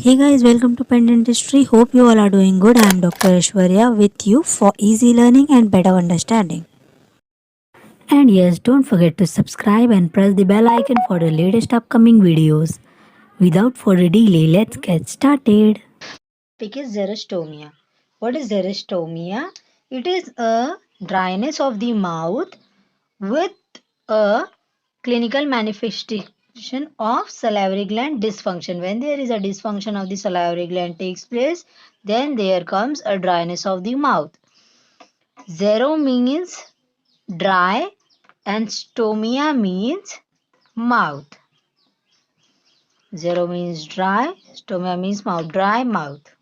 Hey guys, welcome to Pen Dentistry. Hope you all are doing good. I am Dr. Aishwarya with you for easy learning and better understanding. And yes, don't forget to subscribe and press the bell icon for the latest upcoming videos. Without further delay, let's get started. Topic is xerostomia. What is xerostomia? It is a dryness of the mouth with a clinical manifestation of salivary gland dysfunction. When there is a dysfunction of the salivary gland takes place, then there comes a dryness of the mouth. Zero means dry and stomia means mouth. Zero means dry, stomia means mouth, dry mouth.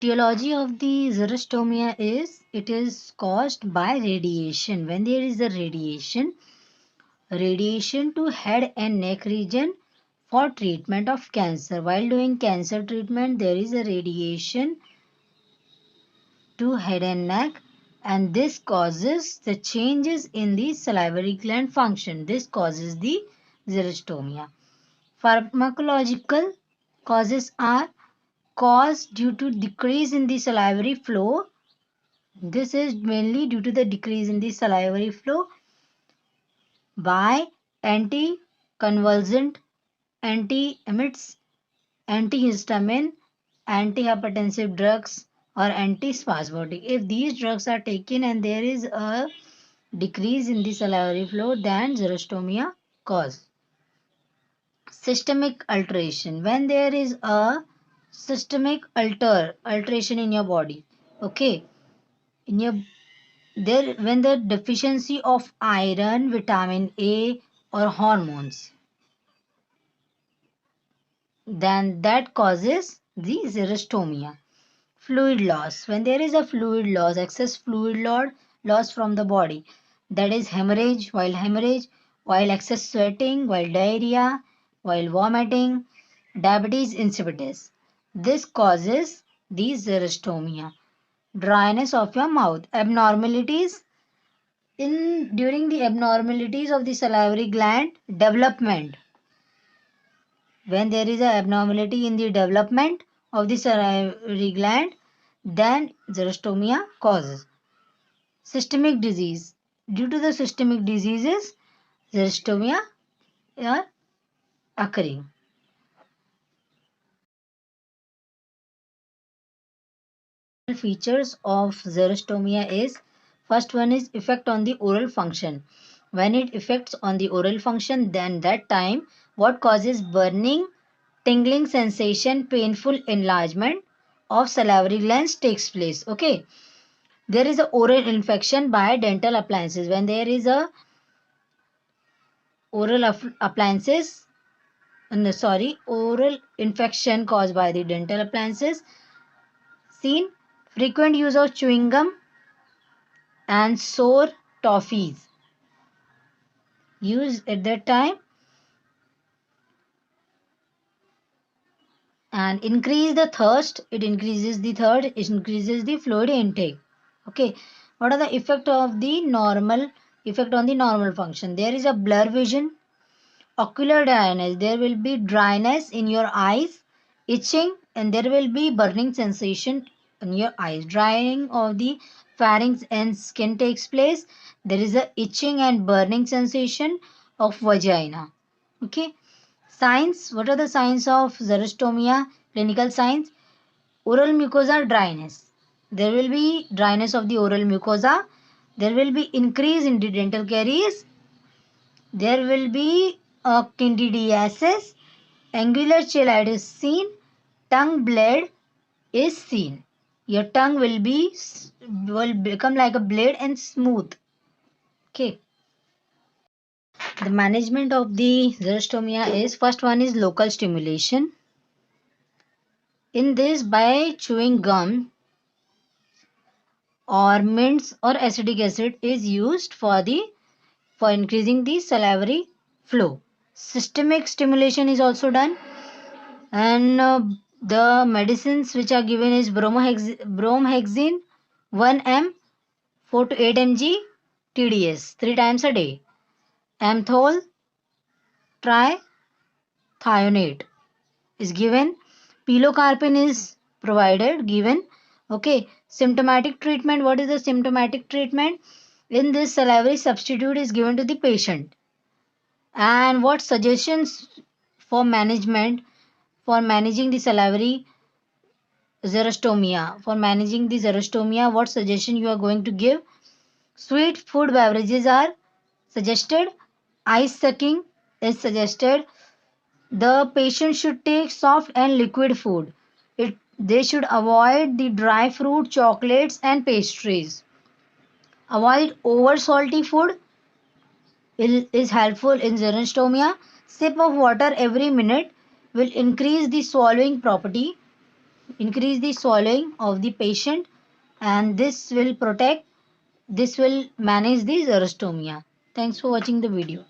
Etiology of the xerostomia is it is caused by radiation. When there is a radiation to head and neck region for treatment of cancer. While doing cancer treatment, there is a radiation to head and neck, and this causes the changes in the salivary gland function. This causes the xerostomia. Pharmacological causes are caused due to decrease in the salivary flow. This is mainly due to the decrease in the salivary flow by anticonvulsant, anti-emits, antihistamine, antihypertensive drugs or antispasmodic. If these drugs are taken and there is a decrease in the salivary flow, then xerostomia cause. Systemic alteration. When there is a systemic alteration in your body, okay, in your there when the deficiency of iron, vitamin A or hormones, then that causes the xerostomia. Fluid loss. When there is a fluid loss, excess fluid loss from the body, that is hemorrhage, while excess sweating, while diarrhea, while vomiting, diabetes insipidus. This causes the xerostomia. Dryness of your mouth. Abnormalities in during the abnormalities of the salivary gland development. When there is an abnormality in the development of the salivary gland, then xerostomia causes. Systemic disease. Due to the systemic diseases, xerostomia are occurring. Features of xerostomia is first one is effect on the oral function. When it affects on the oral function, then that time what causes burning, tingling sensation, painful enlargement of salivary glands takes place. Okay, there is a oral infection by dental appliances. When there is a oral appliances no, sorry oral infection caused by the dental appliances seen, frequent use of chewing gum and sour toffees used at that time, and increase the thirst, it increases the thirst, it increases the fluid intake. Okay, what are the effect on the normal function? There is a blur vision, ocular dryness, there will be dryness in your eyes, itching, and there will be burning sensation in your eyes. Drying of the pharynx and skin takes place. There is a itching and burning sensation of vagina. Okay, signs. What are the signs of xerostomia? Clinical signs: oral mucosa dryness, there will be dryness of the oral mucosa, there will be increase in the dental caries, there will be a candidiasis, angular cheilitis seen, tongue blade is seen. Your tongue will become like a blade and smooth. Okay. The management of the xerostomia is first one is local stimulation. In this, by chewing gum or mints or acetic acid is used for increasing the salivary flow. Systemic stimulation is also done, and the medicines which are given is bromhexine 1 m 4 to 8 mg TDS 3 times a day, amthol tri thionate is given. Pilocarpine is provided, given. Okay, symptomatic treatment. What is the symptomatic treatment? In this, salivary substitute is given to the patient. And what suggestions for management, for managing the salivary xerostomia? For managing the xerostomia, what suggestion you are going to give? Sweet food beverages are suggested. Ice sucking is suggested. The patient should take soft and liquid food. They should avoid the dry fruit, chocolates, and pastries. Avoid over salty food is helpful in xerostomia. Sip of water every minute will increase the swallowing property, increase the swallowing of the patient, and this will manage the xerostomia. Thanks for watching the video.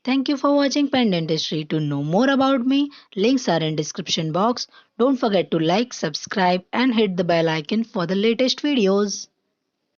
Thank you for watching Pen Dentistry. To know more about me, links are in description box. Don't forget to like, subscribe and hit the bell icon for the latest videos.